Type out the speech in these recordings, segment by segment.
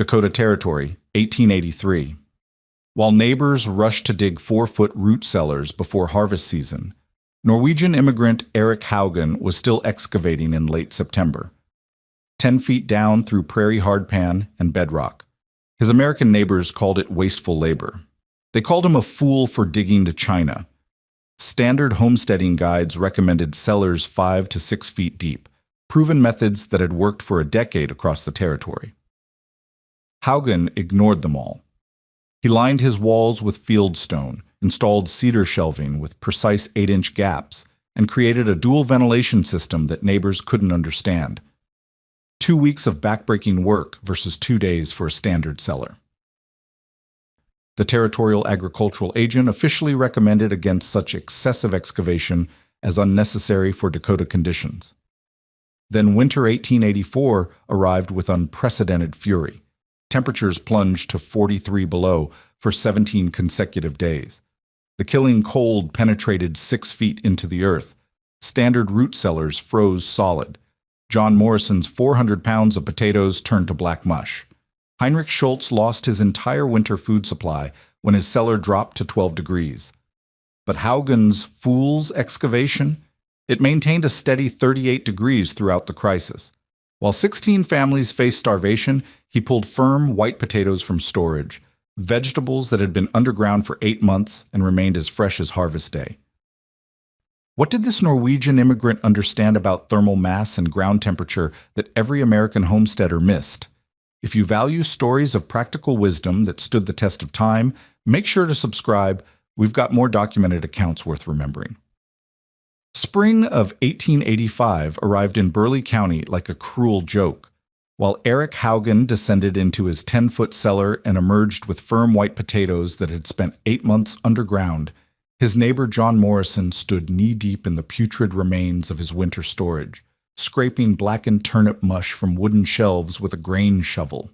Dakota Territory, 1883. While neighbors rushed to dig 4-foot root cellars before harvest season, Norwegian immigrant Erik Haugen was still excavating in late September, 10 feet down through prairie hardpan and bedrock. His American neighbors called it wasteful labor. They called him a fool for digging to China. Standard homesteading guides recommended cellars 5 to 6 feet deep, proven methods that had worked for a decade across the territory. Haugen ignored them all. He lined his walls with fieldstone, installed cedar shelving with precise 8-inch gaps, and created a dual ventilation system that neighbors couldn't understand. 2 weeks of backbreaking work versus 2 days for a standard cellar. The territorial agricultural agent officially recommended against such excessive excavation as unnecessary for Dakota conditions. Then winter 1884 arrived with unprecedented fury. Temperatures plunged to 43 below for 17 consecutive days. The killing cold penetrated 6 feet into the earth. Standard root cellars froze solid. John Morrison's 400 pounds of potatoes turned to black mush. Heinrich Schultz lost his entire winter food supply when his cellar dropped to 12 degrees. But Haugen's fool's excavation? It maintained a steady 38 degrees throughout the crisis. While 16 families faced starvation, he pulled firm white potatoes from storage, vegetables that had been underground for 8 months and remained as fresh as harvest day. What did this Norwegian immigrant understand about thermal mass and ground temperature that every American homesteader missed? If you value stories of practical wisdom that stood the test of time, make sure to subscribe. We've got more documented accounts worth remembering. Spring of 1885 arrived in Burleigh County like a cruel joke. While Erik Haugen descended into his 10-foot cellar and emerged with firm white potatoes that had spent 8 months underground, his neighbor John Morrison stood knee-deep in the putrid remains of his winter storage, scraping blackened turnip mush from wooden shelves with a grain shovel.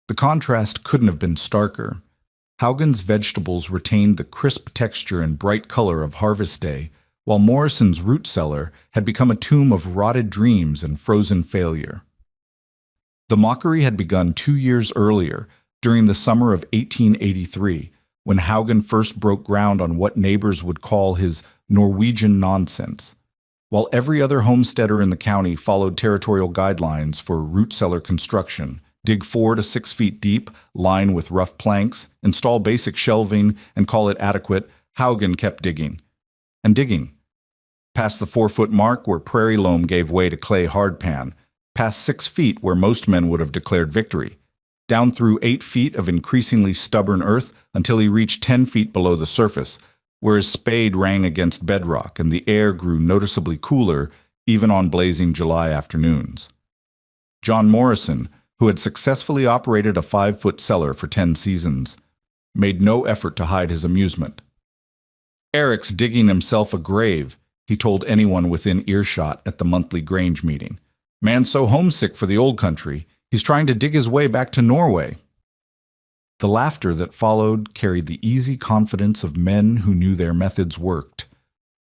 The contrast couldn't have been starker. Haugen's vegetables retained the crisp texture and bright color of harvest day, while Morrison's root cellar had become a tomb of rotted dreams and frozen failure. The mockery had begun 2 years earlier, during the summer of 1883, when Haugen first broke ground on what neighbors would call his Norwegian nonsense. While every other homesteader in the county followed territorial guidelines for root cellar construction, dig 4 to 6 feet deep, line with rough planks, install basic shelving, and call it adequate, Haugen kept digging. And digging. Past the 4-foot mark where prairie loam gave way to clay hardpan, past 6 feet where most men would have declared victory, down through 8 feet of increasingly stubborn earth until he reached 10 feet below the surface, where his spade rang against bedrock and the air grew noticeably cooler even on blazing July afternoons. John Morrison, who had successfully operated a 5-foot cellar for 10 seasons, made no effort to hide his amusement. "Erik's digging himself a grave," he told anyone within earshot at the monthly Grange meeting. "Man's so homesick for the old country, he's trying to dig his way back to Norway." The laughter that followed carried the easy confidence of men who knew their methods worked.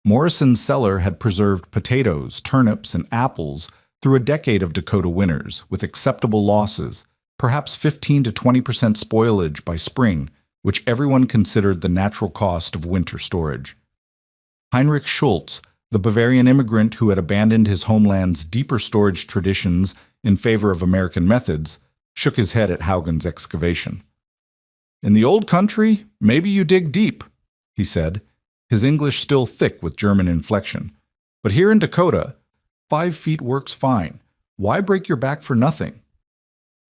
Morrison's cellar had preserved potatoes, turnips, and apples through a decade of Dakota winters, with acceptable losses, perhaps 15 to 20% spoilage by spring, which everyone considered the natural cost of winter storage. Heinrich Schultz, the Bavarian immigrant who had abandoned his homeland's deeper storage traditions in favor of American methods, shook his head at Haugen's excavation. "In the old country, maybe you dig deep," he said, his English still thick with German inflection. "But here in Dakota, 5 feet works fine. Why break your back for nothing?"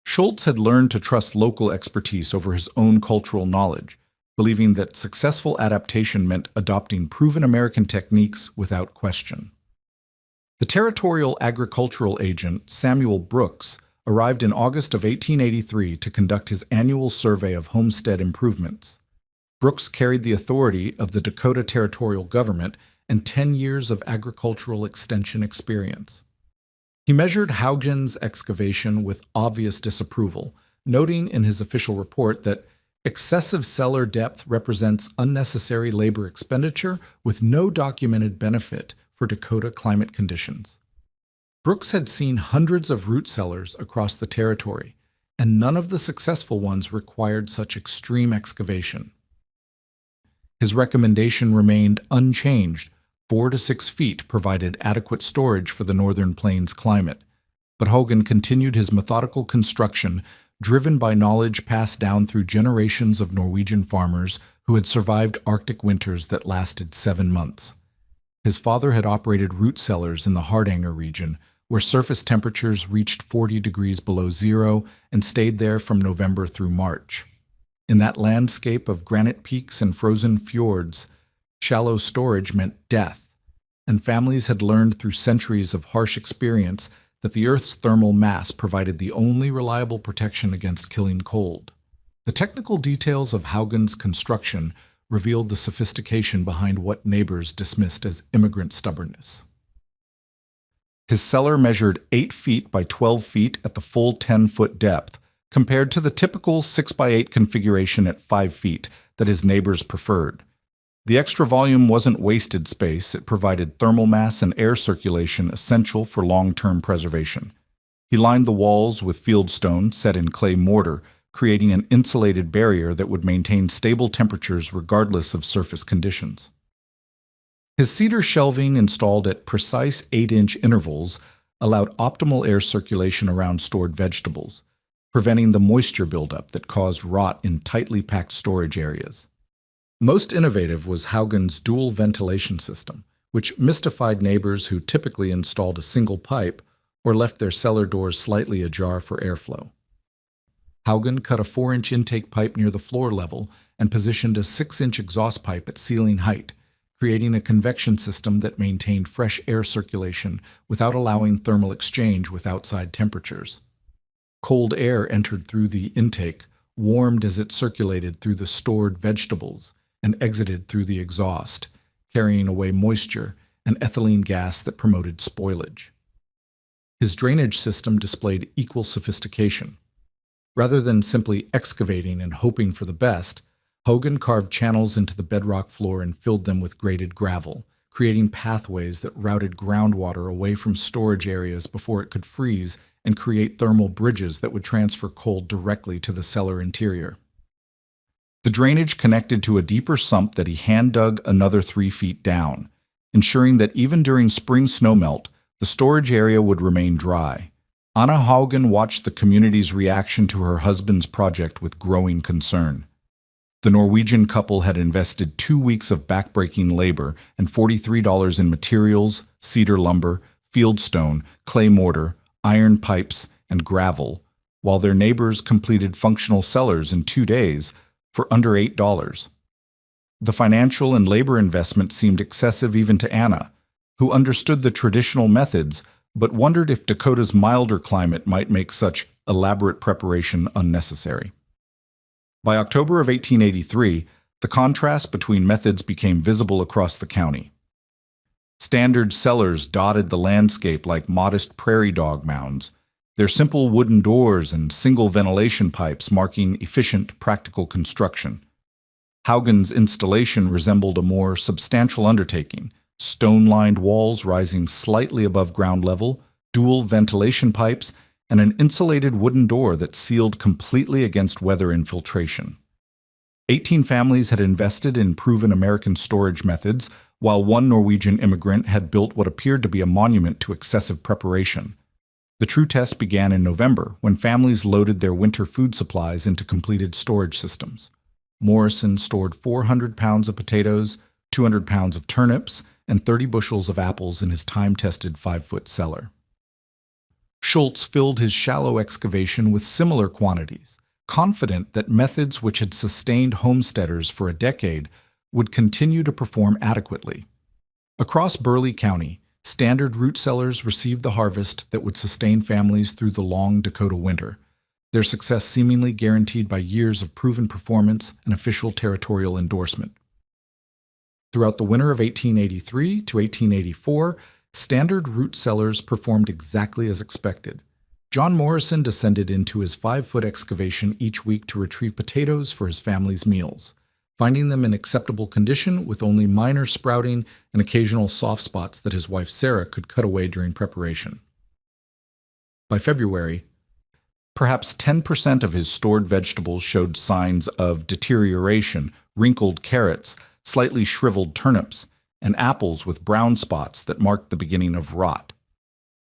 Schultz had learned to trust local expertise over his own cultural knowledge, believing that successful adaptation meant adopting proven American techniques without question. The territorial agricultural agent, Samuel Brooks, arrived in August of 1883 to conduct his annual survey of homestead improvements. Brooks carried the authority of the Dakota Territorial government and 10 years of agricultural extension experience. He measured Haugen's excavation with obvious disapproval, noting in his official report that excessive cellar depth represents unnecessary labor expenditure with no documented benefit for Dakota climate conditions. Brooks had seen hundreds of root cellars across the territory, and none of the successful ones required such extreme excavation. His recommendation remained unchanged. 4 to 6 feet provided adequate storage for the northern plains climate, but Haugen continued his methodical construction, driven by knowledge passed down through generations of Norwegian farmers who had survived Arctic winters that lasted 7 months. His father had operated root cellars in the Hardanger region, where surface temperatures reached 40 degrees below zero and stayed there from November through March. In that landscape of granite peaks and frozen fjords, shallow storage meant death, and families had learned through centuries of harsh experience that the Earth's thermal mass provided the only reliable protection against killing cold. The technical details of Haugen's construction revealed the sophistication behind what neighbors dismissed as immigrant stubbornness. His cellar measured 8 feet by 12 feet at the full 10-foot depth, compared to the typical 6 by 8 configuration at 5 feet that his neighbors preferred. The extra volume wasn't wasted space, it provided thermal mass and air circulation essential for long-term preservation. He lined the walls with fieldstone set in clay mortar, creating an insulated barrier that would maintain stable temperatures regardless of surface conditions. His cedar shelving installed at precise 8-inch intervals allowed optimal air circulation around stored vegetables, preventing the moisture buildup that caused rot in tightly packed storage areas. Most innovative was Haugen's dual ventilation system, which mystified neighbors who typically installed a single pipe or left their cellar doors slightly ajar for airflow. Haugen cut a 4-inch intake pipe near the floor level and positioned a 6-inch exhaust pipe at ceiling height, creating a convection system that maintained fresh air circulation without allowing thermal exchange with outside temperatures. Cold air entered through the intake, warmed as it circulated through the stored vegetables, and exited through the exhaust, carrying away moisture and ethylene gas that promoted spoilage. His drainage system displayed equal sophistication. Rather than simply excavating and hoping for the best, Haugen carved channels into the bedrock floor and filled them with graded gravel, creating pathways that routed groundwater away from storage areas before it could freeze and create thermal bridges that would transfer cold directly to the cellar interior. The drainage connected to a deeper sump that he hand-dug another 3 feet down, ensuring that even during spring snowmelt, the storage area would remain dry. Anna Haugen watched the community's reaction to her husband's project with growing concern. The Norwegian couple had invested 2 weeks of backbreaking labor and $43 in materials, cedar lumber, fieldstone, clay mortar, iron pipes, and gravel, while their neighbors completed functional cellars in 2 days for under $8. The financial and labor investment seemed excessive even to Anna, who understood the traditional methods but wondered if Dakota's milder climate might make such elaborate preparation unnecessary. By October of 1883, the contrast between methods became visible across the county. Standard cellars dotted the landscape like modest prairie dog mounds, their simple wooden doors and single ventilation pipes marking efficient, practical construction. Haugen's installation resembled a more substantial undertaking, stone-lined walls rising slightly above ground level, dual ventilation pipes, and an insulated wooden door that sealed completely against weather infiltration. 18 families had invested in proven American storage methods, while one Norwegian immigrant had built what appeared to be a monument to excessive preparation. The true test began in November, when families loaded their winter food supplies into completed storage systems. Morrison stored 400 pounds of potatoes, 200 pounds of turnips, and 30 bushels of apples in his time-tested 5-foot cellar. Schultz filled his shallow excavation with similar quantities, confident that methods which had sustained homesteaders for a decade would continue to perform adequately. Across Burleigh County, standard root cellars received the harvest that would sustain families through the long Dakota winter, their success seemingly guaranteed by years of proven performance and official territorial endorsement. Throughout the winter of 1883 to 1884, standard root cellars performed exactly as expected. John Morrison descended into his 5-foot excavation each week to retrieve potatoes for his family's meals, finding them in acceptable condition with only minor sprouting and occasional soft spots that his wife Sarah could cut away during preparation. By February, Perhaps 10% of his stored vegetables showed signs of deterioration, wrinkled carrots, slightly shriveled turnips, and apples with brown spots that marked the beginning of rot.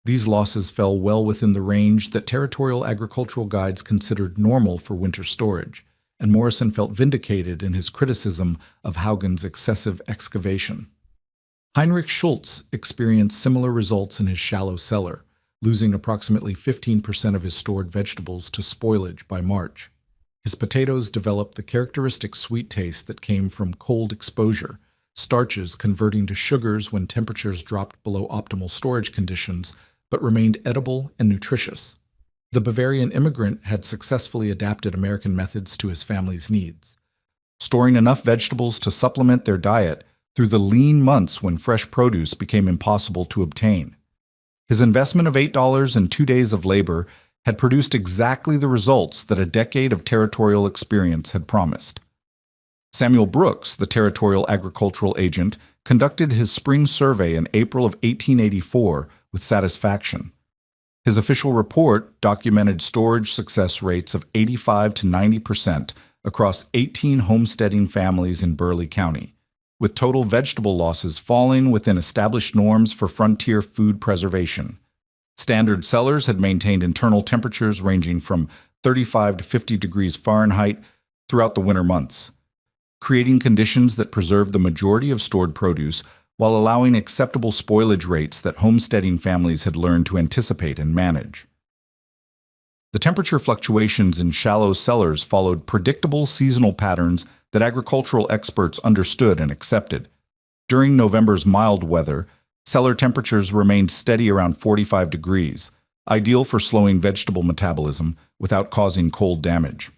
These losses fell well within the range that territorial agricultural guides considered normal for winter storage, and Morrison felt vindicated in his criticism of Haugen's excessive excavation. Heinrich Schultz experienced similar results in his shallow cellar, losing approximately 15% of his stored vegetables to spoilage by March. His potatoes developed the characteristic sweet taste that came from cold exposure, starches converting to sugars when temperatures dropped below optimal storage conditions, but remained edible and nutritious. The Bavarian immigrant had successfully adapted American methods to his family's needs, storing enough vegetables to supplement their diet through the lean months when fresh produce became impossible to obtain. His investment of $8 and 2 days of labor had produced exactly the results that a decade of territorial experience had promised. Samuel Brooks, the territorial agricultural agent, conducted his spring survey in April of 1884 with satisfaction. His official report documented storage success rates of 85 to 90% across 18 homesteading families in Burleigh County, with total vegetable losses falling within established norms for frontier food preservation. Standard cellars had maintained internal temperatures ranging from 35 to 50 degrees Fahrenheit throughout the winter months, creating conditions that preserved the majority of stored produce while allowing acceptable spoilage rates that homesteading families had learned to anticipate and manage. The temperature fluctuations in shallow cellars followed predictable seasonal patterns that agricultural experts understood and accepted. During November's mild weather, cellar temperatures remained steady around 45 degrees, ideal for slowing vegetable metabolism without causing cold damage.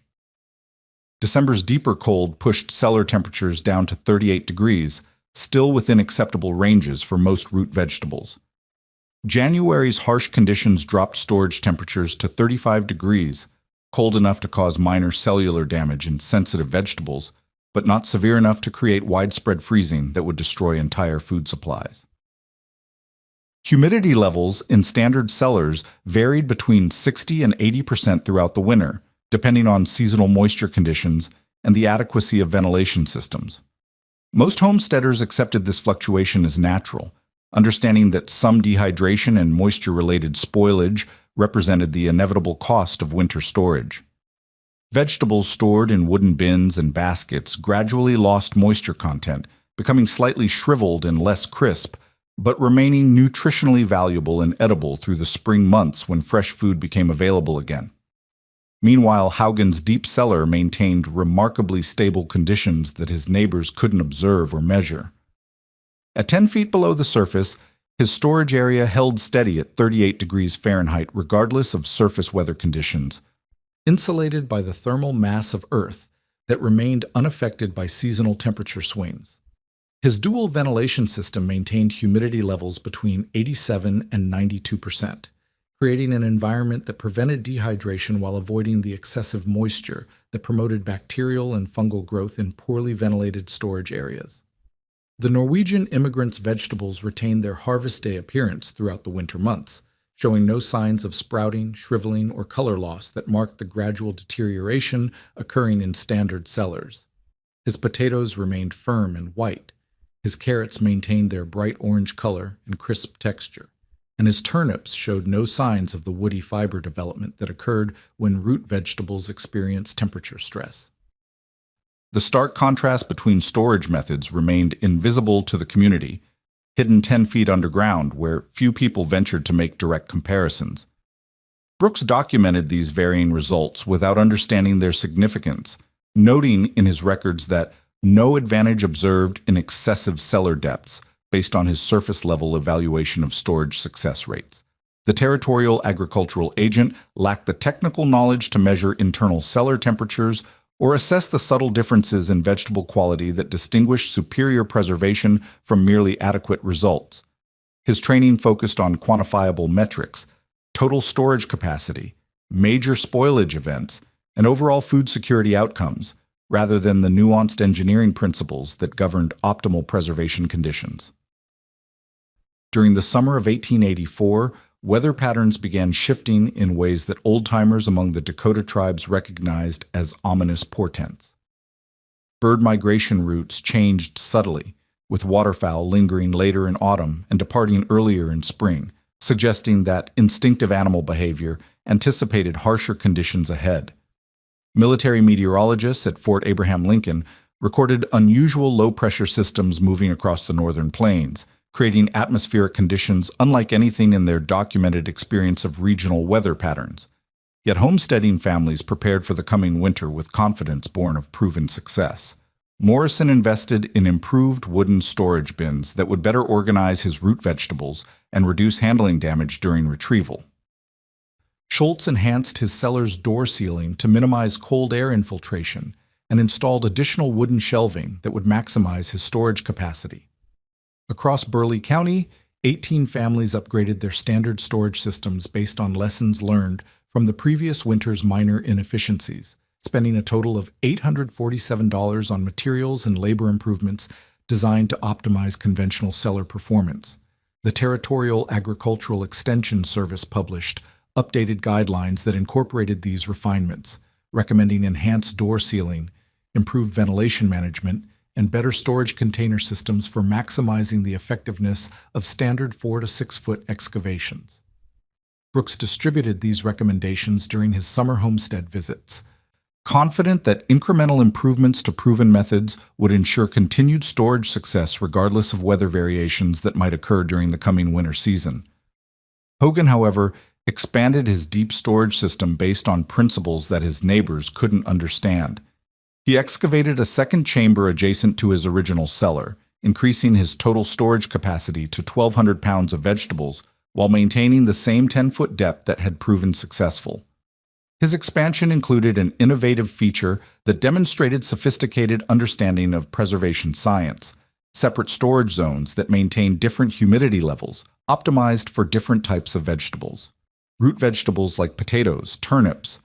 December's deeper cold pushed cellar temperatures down to 38 degrees, still within acceptable ranges for most root vegetables. January's harsh conditions dropped storage temperatures to 35 degrees, cold enough to cause minor cellular damage in sensitive vegetables, but not severe enough to create widespread freezing that would destroy entire food supplies. Humidity levels in standard cellars varied between 60 and 80% throughout the winter, depending on seasonal moisture conditions and the adequacy of ventilation systems. Most homesteaders accepted this fluctuation as natural, understanding that some dehydration and moisture-related spoilage represented the inevitable cost of winter storage. Vegetables stored in wooden bins and baskets gradually lost moisture content, becoming slightly shriveled and less crisp, but remaining nutritionally valuable and edible through the spring months when fresh food became available again. Meanwhile, Haugen's deep cellar maintained remarkably stable conditions that his neighbors couldn't observe or measure. At 10 feet below the surface, his storage area held steady at 38 degrees Fahrenheit regardless of surface weather conditions, insulated by the thermal mass of Earth that remained unaffected by seasonal temperature swings. His dual ventilation system maintained humidity levels between 87 and 92%. Creating an environment that prevented dehydration while avoiding the excessive moisture that promoted bacterial and fungal growth in poorly ventilated storage areas. The Norwegian immigrants' vegetables retained their harvest day appearance throughout the winter months, showing no signs of sprouting, shriveling, or color loss that marked the gradual deterioration occurring in standard cellars. His potatoes remained firm and white. His carrots maintained their bright orange color and crisp texture, and his turnips showed no signs of the woody fiber development that occurred when root vegetables experience temperature stress. The stark contrast between storage methods remained invisible to the community, hidden 10 feet underground where few people ventured to make direct comparisons. Brooks documented these varying results without understanding their significance, noting in his records that no advantage observed in excessive cellar depths, based on his surface-level evaluation of storage success rates. The territorial agricultural agent lacked the technical knowledge to measure internal cellar temperatures or assess the subtle differences in vegetable quality that distinguish superior preservation from merely adequate results. His training focused on quantifiable metrics, total storage capacity, major spoilage events, and overall food security outcomes, rather than the nuanced engineering principles that governed optimal preservation conditions. During the summer of 1884, weather patterns began shifting in ways that old-timers among the Dakota tribes recognized as ominous portents. Bird migration routes changed subtly, with waterfowl lingering later in autumn and departing earlier in spring, suggesting that instinctive animal behavior anticipated harsher conditions ahead. Military meteorologists at Fort Abraham Lincoln recorded unusual low-pressure systems moving across the northern plains, creating atmospheric conditions unlike anything in their documented experience of regional weather patterns. Yet homesteading families prepared for the coming winter with confidence born of proven success. Morrison invested in improved wooden storage bins that would better organize his root vegetables and reduce handling damage during retrieval. Schultz enhanced his cellar's door sealing to minimize cold air infiltration and installed additional wooden shelving that would maximize his storage capacity. Across Burleigh County, 18 families upgraded their standard storage systems based on lessons learned from the previous winter's minor inefficiencies, spending a total of $847 on materials and labor improvements designed to optimize conventional cellar performance. The Territorial Agricultural Extension Service published updated guidelines that incorporated these refinements, recommending enhanced door sealing, improved ventilation management, and better storage container systems for maximizing the effectiveness of standard 4 to 6 foot excavations. Brooks distributed these recommendations during his summer homestead visits, confident that incremental improvements to proven methods would ensure continued storage success regardless of weather variations that might occur during the coming winter season. Hogan, however, expanded his deep storage system based on principles that his neighbors couldn't understand. He excavated a second chamber adjacent to his original cellar, increasing his total storage capacity to 1,200 pounds of vegetables while maintaining the same 10-foot depth that had proven successful. His expansion included an innovative feature that demonstrated sophisticated understanding of preservation science, separate storage zones that maintained different humidity levels, optimized for different types of vegetables. Root vegetables like potatoes, turnips,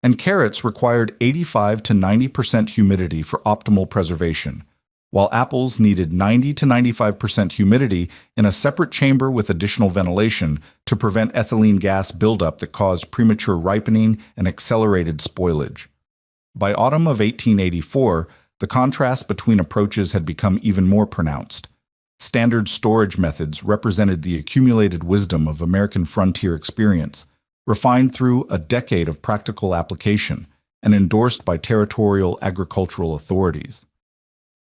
and carrots required 85 to 90% humidity for optimal preservation, while apples needed 90 to 95% humidity in a separate chamber with additional ventilation to prevent ethylene gas buildup that caused premature ripening and accelerated spoilage. By autumn of 1884, the contrast between approaches had become even more pronounced. Standard storage methods represented the accumulated wisdom of American frontier experience, refined through a decade of practical application and endorsed by territorial agricultural authorities.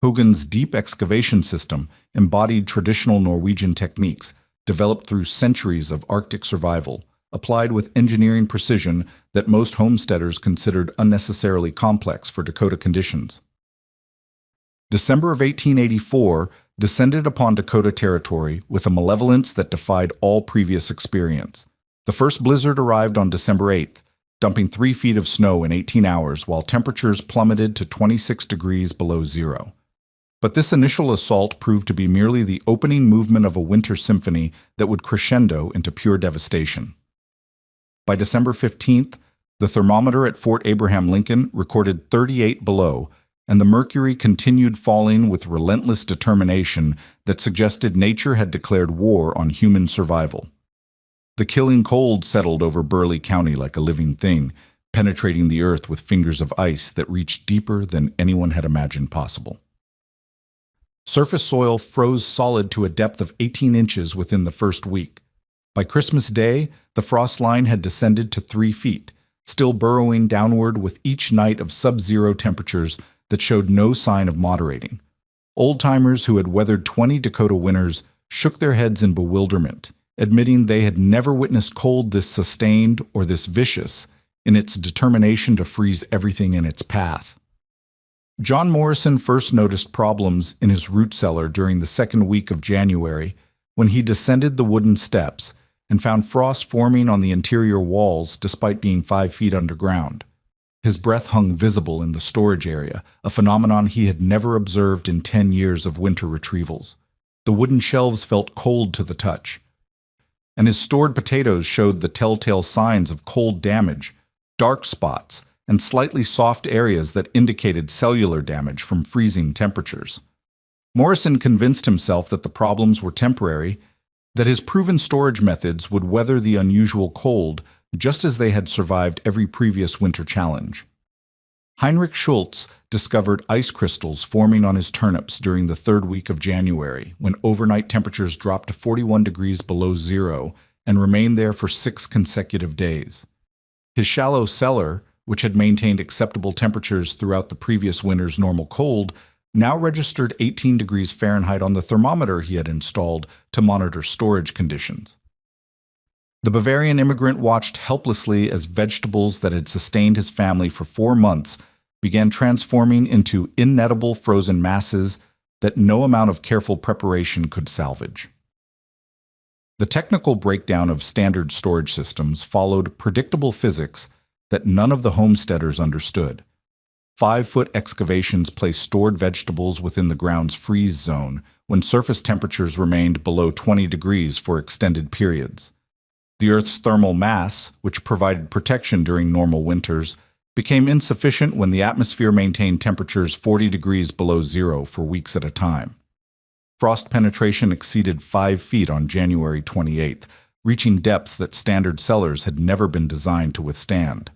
Hogan's deep excavation system embodied traditional Norwegian techniques developed through centuries of Arctic survival, applied with engineering precision that most homesteaders considered unnecessarily complex for Dakota conditions. December of 1884 descended upon Dakota Territory with a malevolence that defied all previous experience. The first blizzard arrived on December 8th, dumping 3 feet of snow in 18 hours while temperatures plummeted to 26 degrees below zero. But this initial assault proved to be merely the opening movement of a winter symphony that would crescendo into pure devastation. By December 15th, the thermometer at Fort Abraham Lincoln recorded 38 below, and the mercury continued falling with relentless determination that suggested nature had declared war on human survival. The killing cold settled over Burleigh County like a living thing, penetrating the earth with fingers of ice that reached deeper than anyone had imagined possible. Surface soil froze solid to a depth of 18 inches within the first week. By Christmas Day, the frost line had descended to 3 feet, still burrowing downward with each night of sub-zero temperatures that showed no sign of moderating. Old-timers who had weathered 20 Dakota winters shook their heads in bewilderment, admitting they had never witnessed cold this sustained or this vicious in its determination to freeze everything in its path. John Morrison first noticed problems in his root cellar during the second week of January when he descended the wooden steps and found frost forming on the interior walls despite being 5 feet underground. His breath hung visible in the storage area, a phenomenon he had never observed in 10 years of winter retrievals. The wooden shelves felt cold to the touch, and his stored potatoes showed the telltale signs of cold damage, dark spots, and slightly soft areas that indicated cellular damage from freezing temperatures. Morrison convinced himself that the problems were temporary that his proven storage methods would weather the unusual cold just as they had survived every previous winter challenge. Heinrich Schultz discovered ice crystals forming on his turnips during the third week of January, when overnight temperatures dropped to 41 degrees below zero and remained there for 6 consecutive days. His shallow cellar, which had maintained acceptable temperatures throughout the previous winter's normal cold, now registered 18 degrees Fahrenheit on the thermometer he had installed to monitor storage conditions. The Bavarian immigrant watched helplessly as vegetables that had sustained his family for 4 months began transforming into inedible frozen masses that no amount of careful preparation could salvage. The technical breakdown of standard storage systems followed predictable physics that none of the homesteaders understood. 5-foot excavations placed stored vegetables within the ground's freeze zone when surface temperatures remained below 20 degrees for extended periods. The Earth's thermal mass, which provided protection during normal winters, became insufficient when the atmosphere maintained temperatures 40 degrees below zero for weeks at a time. Frost penetration exceeded 5 feet on January 28th, reaching depths that standard cellars had never been designed to withstand.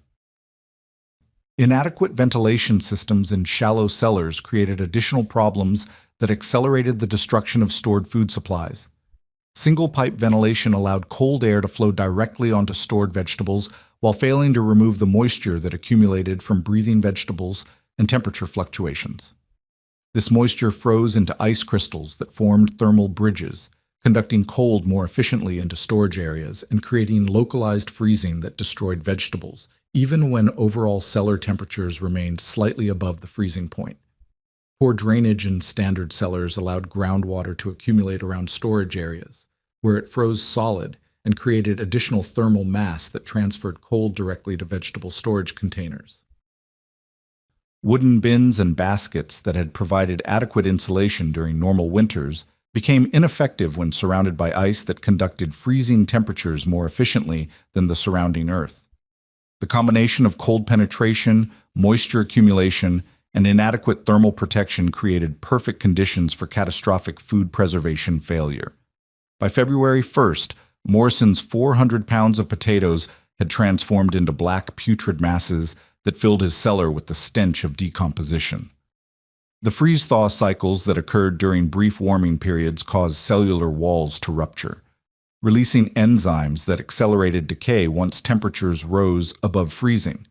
Inadequate ventilation systems in shallow cellars created additional problems that accelerated the destruction of stored food supplies. Single-pipe ventilation allowed cold air to flow directly onto stored vegetables while failing to remove the moisture that accumulated from breathing vegetables and temperature fluctuations. This moisture froze into ice crystals that formed thermal bridges, conducting cold more efficiently into storage areas and creating localized freezing that destroyed vegetables, even when overall cellar temperatures remained slightly above the freezing point. Poor drainage in standard cellars allowed groundwater to accumulate around storage areas, where it froze solid and created additional thermal mass that transferred cold directly to vegetable storage containers. Wooden bins and baskets that had provided adequate insulation during normal winters became ineffective when surrounded by ice that conducted freezing temperatures more efficiently than the surrounding earth. The combination of cold penetration, moisture accumulation, and inadequate thermal protection created perfect conditions for catastrophic food preservation failure. By February 1st, Morrison's 400 pounds of potatoes had transformed into black putrid masses that filled his cellar with the stench of decomposition. The freeze-thaw cycles that occurred during brief warming periods caused cellular walls to rupture, releasing enzymes that accelerated decay once temperatures rose above freezing.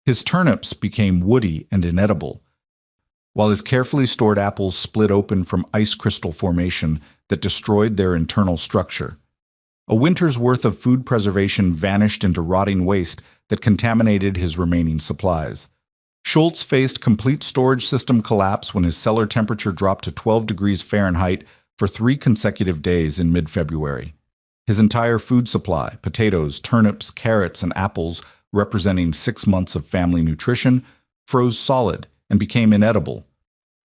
His turnips became woody and inedible, while his carefully stored apples split open from ice crystal formation that destroyed their internal structure. A winter's worth of food preservation vanished into rotting waste that contaminated his remaining supplies. Schultz faced complete storage system collapse when his cellar temperature dropped to 12 degrees Fahrenheit for 3 consecutive days in mid-February. His entire food supply, potatoes, turnips, carrots, and apples, representing 6 months of family nutrition, froze solid and became inedible.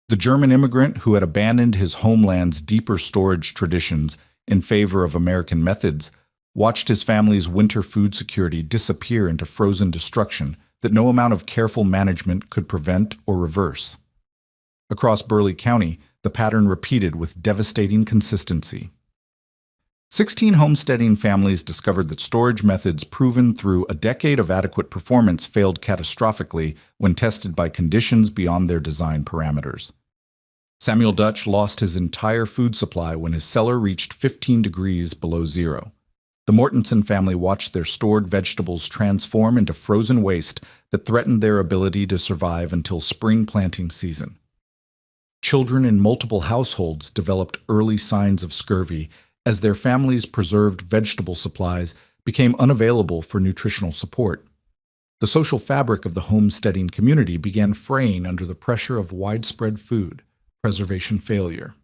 The German immigrant who had abandoned his homeland's deeper storage traditions in favor of American methods watched his family's winter food security disappear into frozen destruction that no amount of careful management could prevent or reverse. Across Burleigh County, the pattern repeated with devastating consistency. 16 homesteading families discovered that storage methods proven through a decade of adequate performance failed catastrophically when tested by conditions beyond their design parameters. Samuel Dutch lost his entire food supply when his cellar reached 15 degrees below zero. The Mortensen family watched their stored vegetables transform into frozen waste that threatened their ability to survive until spring planting season. Children in multiple households developed early signs of scurvy as their families' preserved vegetable supplies became unavailable for nutritional support. The social fabric of the homesteading community began fraying under the pressure of widespread food preservation failure.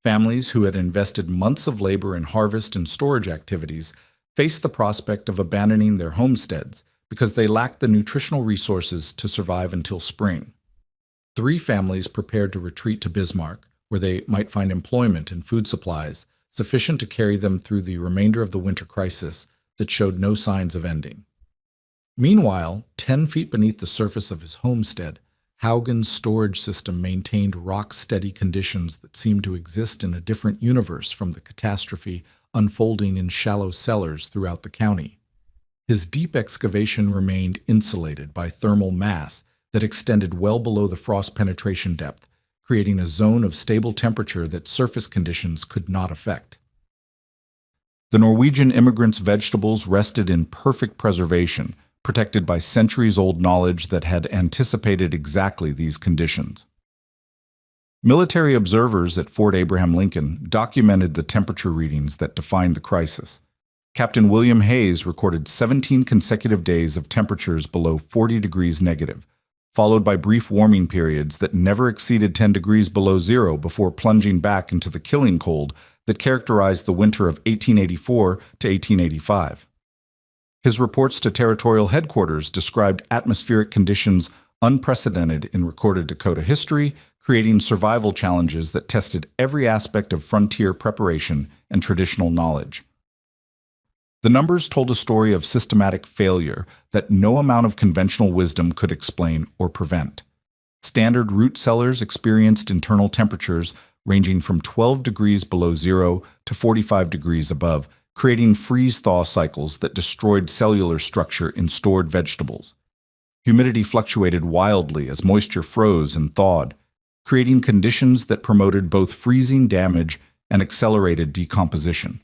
Families who had invested months of labor in harvest and storage activities faced the prospect of abandoning their homesteads because they lacked the nutritional resources to survive until spring. 3 families prepared to retreat to Bismarck, where they might find employment and food supplies sufficient to carry them through the remainder of the winter crisis that showed no signs of ending. Meanwhile, 10 feet beneath the surface of his homestead, Haugen's storage system maintained rock-steady conditions that seemed to exist in a different universe from the catastrophe unfolding in shallow cellars throughout the county. His deep excavation remained insulated by thermal mass that extended well below the frost penetration depth, creating a zone of stable temperature that surface conditions could not affect. The Norwegian immigrants' vegetables rested in perfect preservation, protected by centuries-old knowledge that had anticipated exactly these conditions. Military observers at Fort Abraham Lincoln documented the temperature readings that defined the crisis. Captain William Hayes recorded 17 consecutive days of temperatures below 40 degrees negative, followed by brief warming periods that never exceeded 10 degrees below zero before plunging back into the killing cold that characterized the winter of 1884 to 1885. His reports to territorial headquarters described atmospheric conditions unprecedented in recorded Dakota history, creating survival challenges that tested every aspect of frontier preparation and traditional knowledge. The numbers told a story of systematic failure that no amount of conventional wisdom could explain or prevent. Standard root cellars experienced internal temperatures ranging from 12 degrees below zero to 45 degrees above, creating freeze-thaw cycles that destroyed cellular structure in stored vegetables. Humidity fluctuated wildly as moisture froze and thawed, creating conditions that promoted both freezing damage and accelerated decomposition.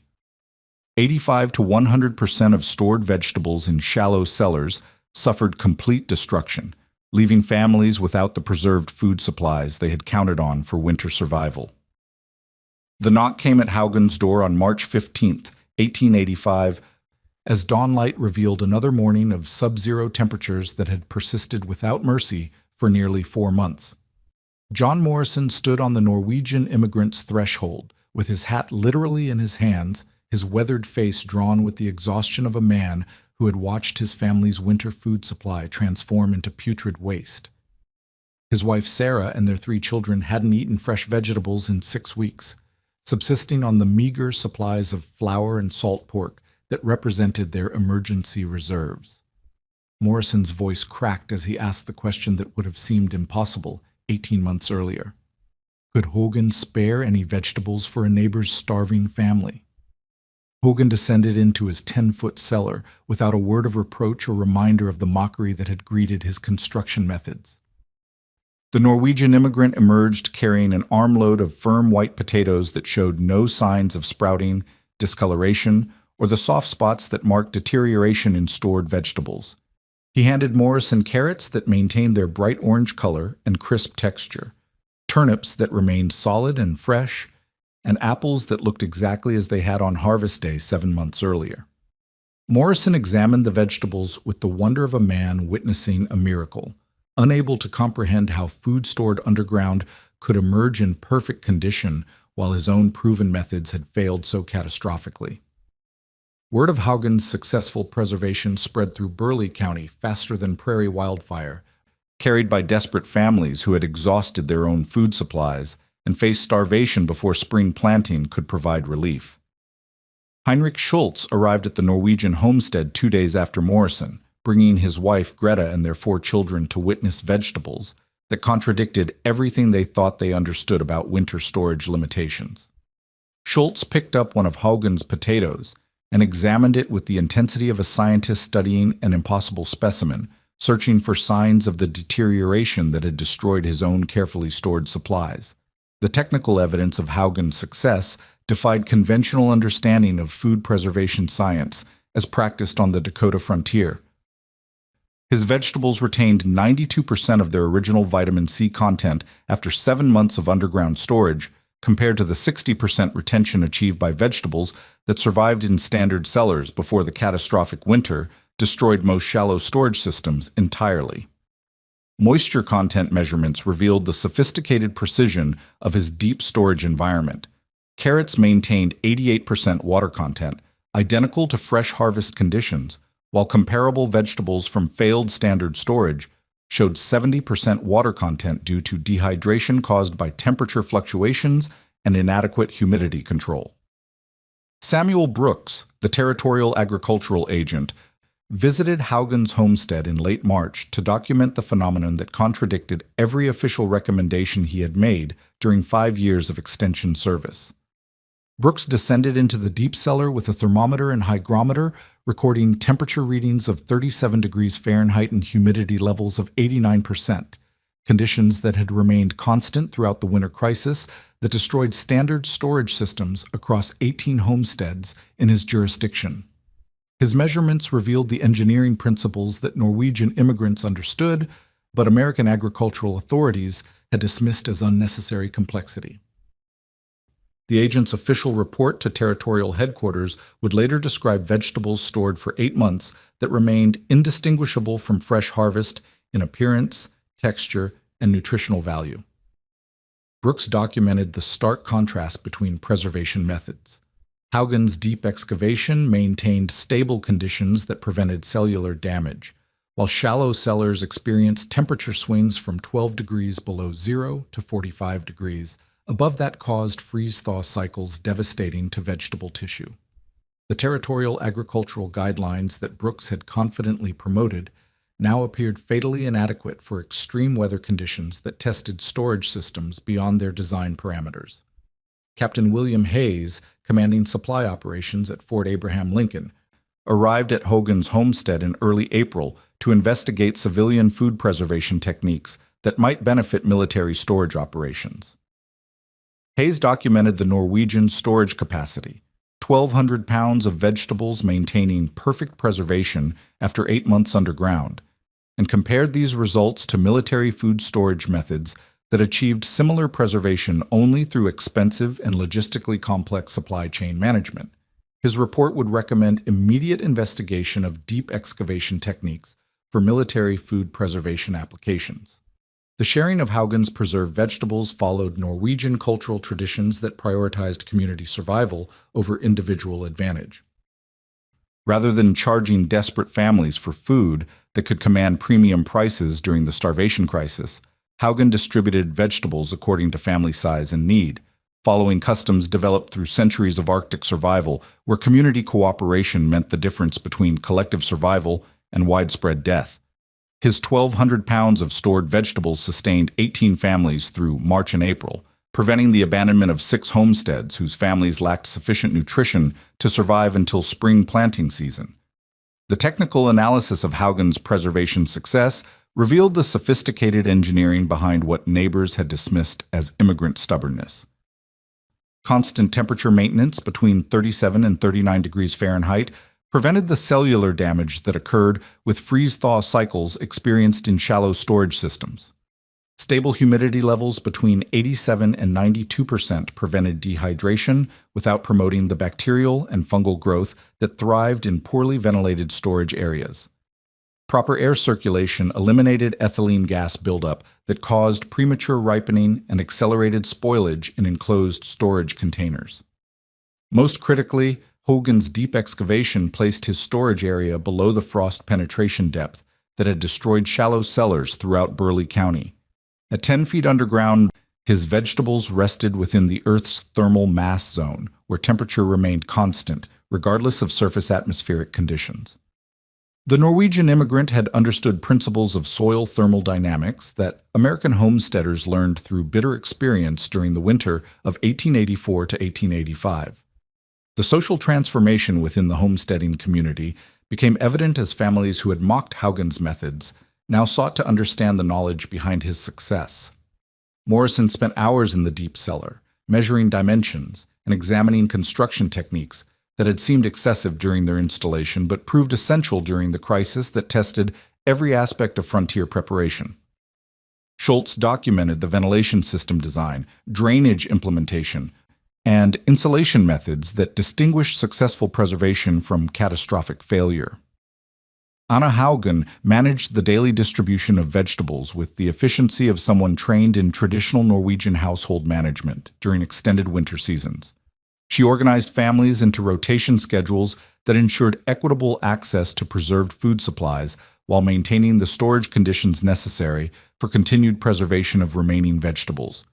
85 to 100% of stored vegetables in shallow cellars suffered complete destruction, leaving families without the preserved food supplies they had counted on for winter survival. The knock came at Haugen's door on March 15, 1885, as dawnlight revealed another morning of sub-zero temperatures that had persisted without mercy for nearly 4 months. John Morrison stood on the Norwegian immigrant's threshold, with his hat literally in his hands, his weathered face drawn with the exhaustion of a man who had watched his family's winter food supply transform into putrid waste. His wife Sarah and their 3 children hadn't eaten fresh vegetables in 6 weeks, subsisting on the meager supplies of flour and salt pork that represented their emergency reserves. Morrison's voice cracked as he asked the question that would have seemed impossible 18 months earlier. Could Haugen spare any vegetables for a neighbor's starving family? Haugen descended into his 10-foot cellar without a word of reproach or reminder of the mockery that had greeted his construction methods. The Norwegian immigrant emerged carrying an armload of firm white potatoes that showed no signs of sprouting, discoloration, or the soft spots that marked deterioration in stored vegetables. He handed Morrison carrots that maintained their bright orange color and crisp texture, turnips that remained solid and fresh, and apples that looked exactly as they had on harvest day 7 months earlier. Morrison examined the vegetables with the wonder of a man witnessing a miracle, unable to comprehend how food stored underground could emerge in perfect condition while his own proven methods had failed so catastrophically. Word of Haugen's successful preservation spread through Burleigh County faster than prairie wildfire, carried by desperate families who had exhausted their own food supplies and faced starvation before spring planting could provide relief. Heinrich Schultz arrived at the Norwegian homestead 2 days after Morrison, bringing his wife Greta and their 4 children to witness vegetables that contradicted everything they thought they understood about winter storage limitations. Schultz picked up one of Haugen's potatoes and examined it with the intensity of a scientist studying an impossible specimen, searching for signs of the deterioration that had destroyed his own carefully stored supplies. The technical evidence of Haugen's success defied conventional understanding of food preservation science as practiced on the Dakota frontier. His vegetables retained 92% of their original vitamin C content after 7 months of underground storage, compared to the 60% retention achieved by vegetables that survived in standard cellars before the catastrophic winter destroyed most shallow storage systems entirely. Moisture content measurements revealed the sophisticated precision of his deep storage environment. Carrots maintained 88% water content, identical to fresh harvest conditions, while comparable vegetables from failed standard storage showed 70% water content due to dehydration caused by temperature fluctuations and inadequate humidity control. Samuel Brooks, the territorial agricultural agent, visited Haugen's homestead in late March to document the phenomenon that contradicted every official recommendation he had made during 5 years of extension service. Brooks descended into the deep cellar with a thermometer and hygrometer, recording temperature readings of 37 degrees Fahrenheit and humidity levels of 89%, conditions that had remained constant throughout the winter crisis that destroyed standard storage systems across 18 homesteads in his jurisdiction. His measurements revealed the engineering principles that Norwegian immigrants understood, but American agricultural authorities had dismissed as unnecessary complexity. The agent's official report to territorial headquarters would later describe vegetables stored for 8 months that remained indistinguishable from fresh harvest in appearance, texture, and nutritional value. Brooks documented the stark contrast between preservation methods. Haugen's deep excavation maintained stable conditions that prevented cellular damage, while shallow cellars experienced temperature swings from 12 degrees below zero to 45 degrees. Above that caused freeze-thaw cycles devastating to vegetable tissue. The territorial agricultural guidelines that Brooks had confidently promoted now appeared fatally inadequate for extreme weather conditions that tested storage systems beyond their design parameters. Captain William Hayes, commanding supply operations at Fort Abraham Lincoln, arrived at Haugen's homestead in early April to investigate civilian food preservation techniques that might benefit military storage operations. Hayes documented the Norwegian storage capacity, 1,200 pounds of vegetables maintaining perfect preservation after 8 months underground, and compared these results to military food storage methods that achieved similar preservation only through expensive and logistically complex supply chain management. His report would recommend immediate investigation of deep excavation techniques for military food preservation applications. The sharing of Haugen's preserved vegetables followed Norwegian cultural traditions that prioritized community survival over individual advantage. Rather than charging desperate families for food that could command premium prices during the starvation crisis, Haugen distributed vegetables according to family size and need, following customs developed through centuries of Arctic survival where community cooperation meant the difference between collective survival and widespread death. His 1,200 pounds of stored vegetables sustained 18 families through March and April, preventing the abandonment of 6 homesteads whose families lacked sufficient nutrition to survive until spring planting season. The technical analysis of Haugen's preservation success revealed the sophisticated engineering behind what neighbors had dismissed as immigrant stubbornness. Constant temperature maintenance between 37 and 39 degrees Fahrenheit prevented the cellular damage that occurred with freeze-thaw cycles experienced in shallow storage systems. Stable humidity levels between 87 and 92% prevented dehydration without promoting the bacterial and fungal growth that thrived in poorly ventilated storage areas. Proper air circulation eliminated ethylene gas buildup that caused premature ripening and accelerated spoilage in enclosed storage containers. Most critically, Haugen's deep excavation placed his storage area below the frost penetration depth that had destroyed shallow cellars throughout Burleigh County. At 10 feet underground, his vegetables rested within the Earth's thermal mass zone, where temperature remained constant, regardless of surface atmospheric conditions. The Norwegian immigrant had understood principles of soil thermal dynamics that American homesteaders learned through bitter experience during the winter of 1884 to 1885. The social transformation within the homesteading community became evident as families who had mocked Haugen's methods now sought to understand the knowledge behind his success. Morrison spent hours in the deep cellar, measuring dimensions and examining construction techniques that had seemed excessive during their installation but proved essential during the crisis that tested every aspect of frontier preparation. Schultz documented the ventilation system design, drainage implementation, and insulation methods that distinguish successful preservation from catastrophic failure. Anna Haugen managed the daily distribution of vegetables with the efficiency of someone trained in traditional Norwegian household management during extended winter seasons. She organized families into rotation schedules that ensured equitable access to preserved food supplies while maintaining the storage conditions necessary for continued preservation of remaining vegetables.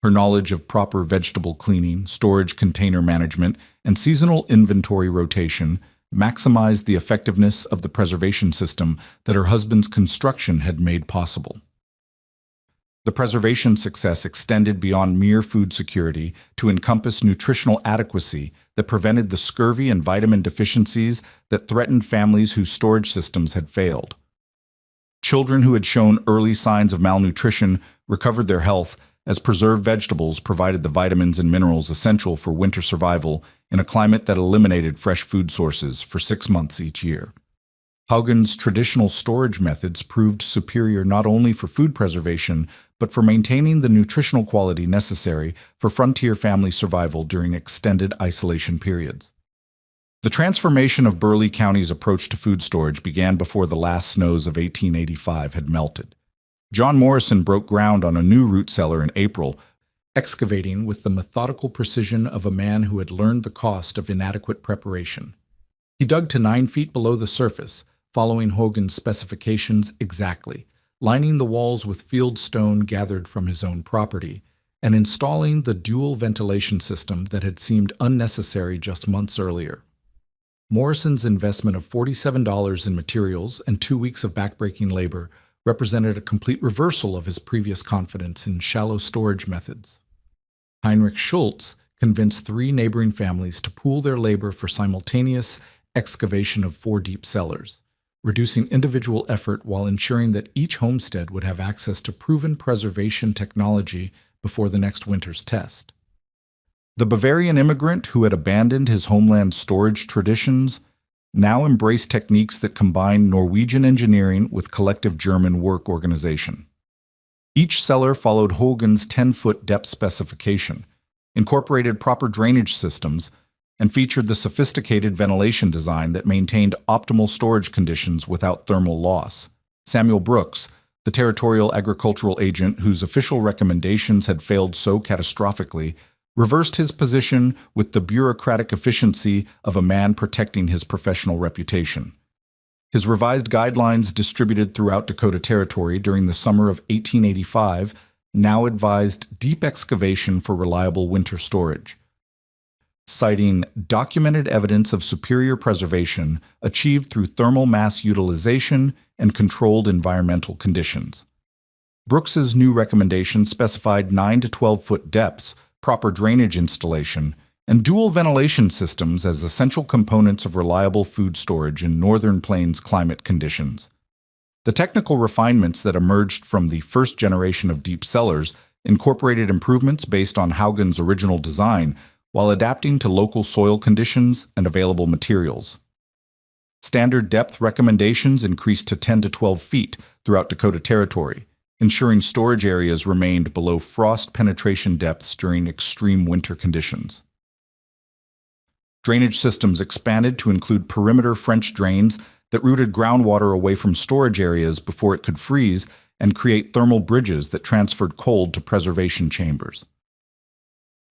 Her knowledge of proper vegetable cleaning, storage container management, and seasonal inventory rotation maximized the effectiveness of the preservation system that her husband's construction had made possible. The preservation success extended beyond mere food security to encompass nutritional adequacy that prevented the scurvy and vitamin deficiencies that threatened families whose storage systems had failed. Children who had shown early signs of malnutrition recovered their health as preserved vegetables provided the vitamins and minerals essential for winter survival in a climate that eliminated fresh food sources for 6 months each year. Haugen's traditional storage methods proved superior not only for food preservation, but for maintaining the nutritional quality necessary for frontier family survival during extended isolation periods. The transformation of Burleigh County's approach to food storage began before the last snows of 1885 had melted. John Morrison broke ground on a new root cellar in April, excavating with the methodical precision of a man who had learned the cost of inadequate preparation. He dug to 9 feet below the surface, following Haugen's specifications exactly, lining the walls with field stone gathered from his own property, and installing the dual ventilation system that had seemed unnecessary just months earlier. Morrison's investment of $47 in materials and 2 weeks of backbreaking labor represented a complete reversal of his previous confidence in shallow storage methods. Heinrich Schultz convinced 3 neighboring families to pool their labor for simultaneous excavation of 4 deep cellars, reducing individual effort while ensuring that each homestead would have access to proven preservation technology before the next winter's test. The Bavarian immigrant who had abandoned his homeland's storage traditions now embraced techniques that combined Norwegian engineering with collective German work organization. Each cellar followed Haugen's 10-foot depth specification, incorporated proper drainage systems, and featured the sophisticated ventilation design that maintained optimal storage conditions without thermal loss. Samuel Brooks, the territorial agricultural agent whose official recommendations had failed so catastrophically, reversed his position with the bureaucratic efficiency of a man protecting his professional reputation. His revised guidelines distributed throughout Dakota Territory during the summer of 1885 now advised deep excavation for reliable winter storage, citing documented evidence of superior preservation achieved through thermal mass utilization and controlled environmental conditions. Brooks's new recommendations specified 9 to 12-foot depths, proper drainage installation, and dual ventilation systems as essential components of reliable food storage in northern plains climate conditions. The technical refinements that emerged from the first generation of deep cellars incorporated improvements based on Haugen's original design while adapting to local soil conditions and available materials. Standard depth recommendations increased to 10 to 12 feet throughout Dakota Territory, ensuring storage areas remained below frost penetration depths during extreme winter conditions. Drainage systems expanded to include perimeter French drains that routed groundwater away from storage areas before it could freeze and create thermal bridges that transferred cold to preservation chambers.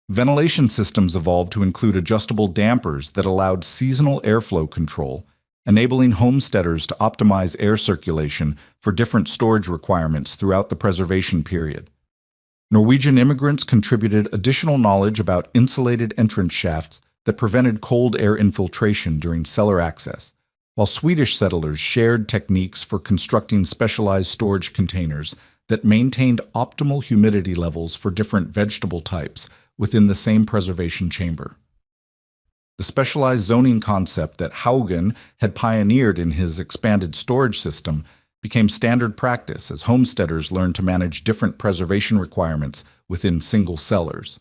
Ventilation systems evolved to include adjustable dampers that allowed seasonal airflow control, enabling homesteaders to optimize air circulation for different storage requirements throughout the preservation period. Norwegian immigrants contributed additional knowledge about insulated entrance shafts that prevented cold air infiltration during cellar access, while Swedish settlers shared techniques for constructing specialized storage containers that maintained optimal humidity levels for different vegetable types within the same preservation chamber. The specialized zoning concept that Haugen had pioneered in his expanded storage system became standard practice as homesteaders learned to manage different preservation requirements within single cellars.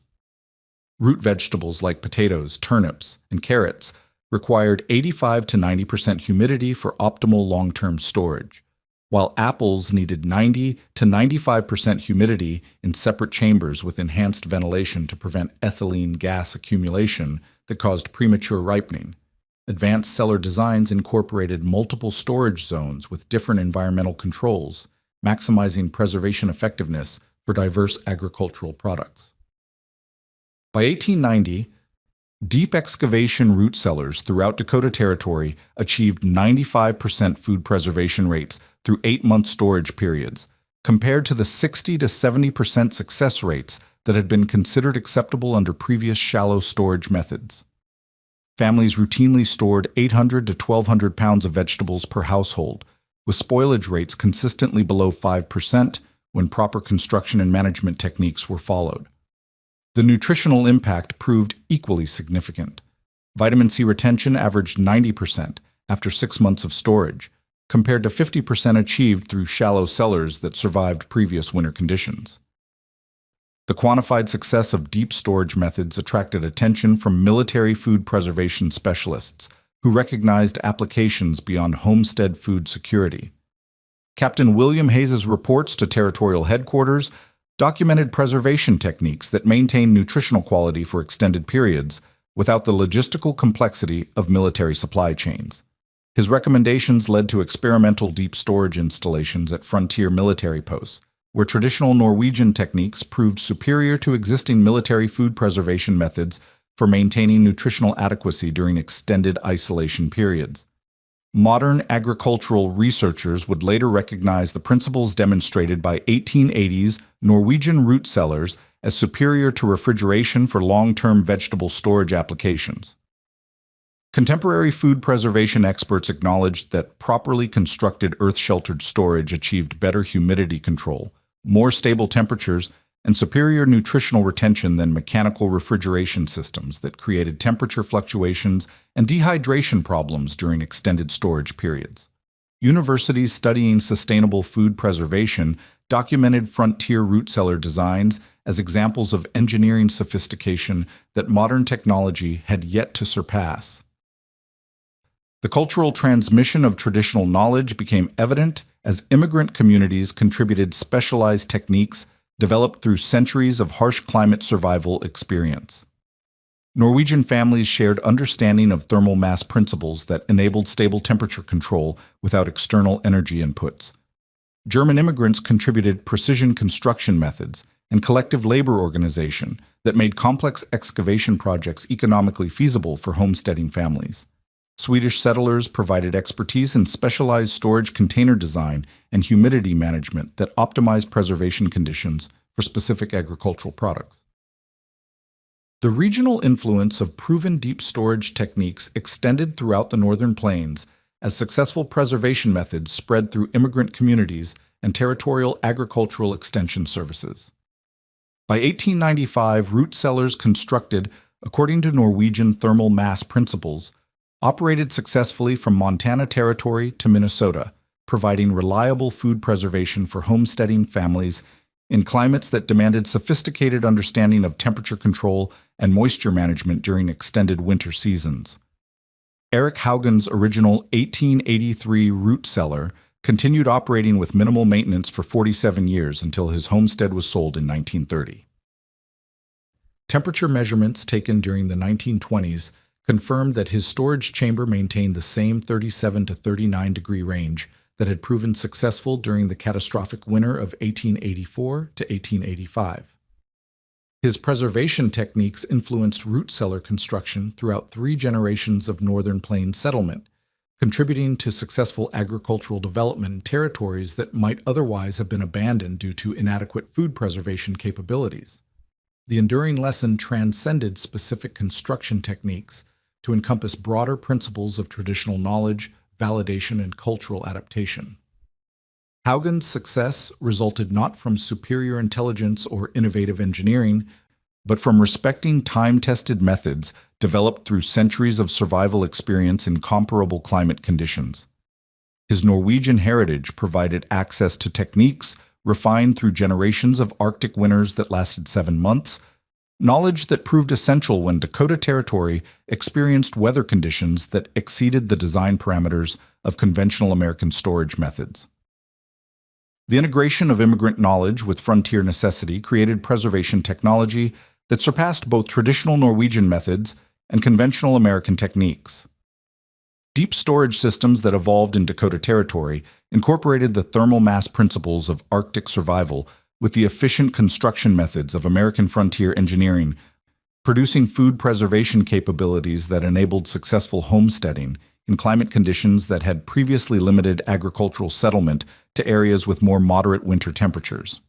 Root vegetables like potatoes, turnips, and carrots required 85 to 90% humidity for optimal long-term storage, while apples needed 90 to 95% humidity in separate chambers with enhanced ventilation to prevent ethylene gas accumulation that caused premature ripening. Advanced cellar designs incorporated multiple storage zones with different environmental controls, maximizing preservation effectiveness for diverse agricultural products. By 1890, deep excavation root cellars throughout Dakota Territory achieved 95% food preservation rates through 8-month storage periods, compared to the 60 to 70% success rates that had been considered acceptable under previous shallow storage methods. families routinely stored 800 to 1,200 pounds of vegetables per household, with spoilage rates consistently below 5% when proper construction and management techniques were followed. The nutritional impact proved equally significant. Vitamin C retention averaged 90% after 6 months of storage, compared to 50% achieved through shallow cellars that survived previous winter conditions. The quantified success of deep storage methods attracted attention from military food preservation specialists who recognized applications beyond homestead food security. Captain William Hayes's reports to territorial headquarters documented preservation techniques that maintain nutritional quality for extended periods without the logistical complexity of military supply chains. His recommendations led to experimental deep storage installations at frontier military posts, where traditional Norwegian techniques proved superior to existing military food preservation methods for maintaining nutritional adequacy during extended isolation periods. Modern agricultural researchers would later recognize the principles demonstrated by 1880s Norwegian root cellars as superior to refrigeration for long-term vegetable storage applications. Contemporary food preservation experts acknowledged that properly constructed earth-sheltered storage achieved better humidity control, more stable temperatures, and superior nutritional retention than mechanical refrigeration systems that created temperature fluctuations and dehydration problems during extended storage periods. Universities studying sustainable food preservation documented frontier root cellar designs as examples of engineering sophistication that modern technology had yet to surpass. The cultural transmission of traditional knowledge became evident as immigrant communities contributed specialized techniques developed through centuries of harsh climate survival experience. Norwegian families shared understanding of thermal mass principles that enabled stable temperature control without external energy inputs. German immigrants contributed precision construction methods and collective labor organization that made complex excavation projects economically feasible for homesteading families. Swedish settlers provided expertise in specialized storage container design and humidity management that optimized preservation conditions for specific agricultural products. The regional influence of proven deep storage techniques extended throughout the northern plains as successful preservation methods spread through immigrant communities and territorial agricultural extension services. By 1895, root cellars constructed according to Norwegian thermal mass principles operated successfully from Montana Territory to Minnesota, providing reliable food preservation for homesteading families in climates that demanded sophisticated understanding of temperature control and moisture management during extended winter seasons. Eric Haugen's original 1883 root cellar continued operating with minimal maintenance for 47 years until his homestead was sold in 1930. Temperature measurements taken during the 1920s confirmed that his storage chamber maintained the same 37 to 39 degree range that had proven successful during the catastrophic winter of 1884 to 1885. His preservation techniques influenced root cellar construction throughout 3 generations of northern plains settlement, contributing to successful agricultural development in territories that might otherwise have been abandoned due to inadequate food preservation capabilities. The enduring lesson transcended specific construction techniques to encompass broader principles of traditional knowledge, validation, and cultural adaptation. Haugen's success resulted not from superior intelligence or innovative engineering, but from respecting time-tested methods developed through centuries of survival experience in comparable climate conditions. His Norwegian heritage provided access to techniques refined through generations of Arctic winters that lasted 7 months, knowledge that proved essential when Dakota Territory experienced weather conditions that exceeded the design parameters of conventional American storage methods. The integration of immigrant knowledge with frontier necessity created preservation technology that surpassed both traditional Norwegian methods and conventional American techniques. Deep storage systems that evolved in Dakota Territory incorporated the thermal mass principles of Arctic survival with the efficient construction methods of American frontier engineering, producing food preservation capabilities that enabled successful homesteading in climate conditions that had previously limited agricultural settlement to areas with more moderate winter temperatures.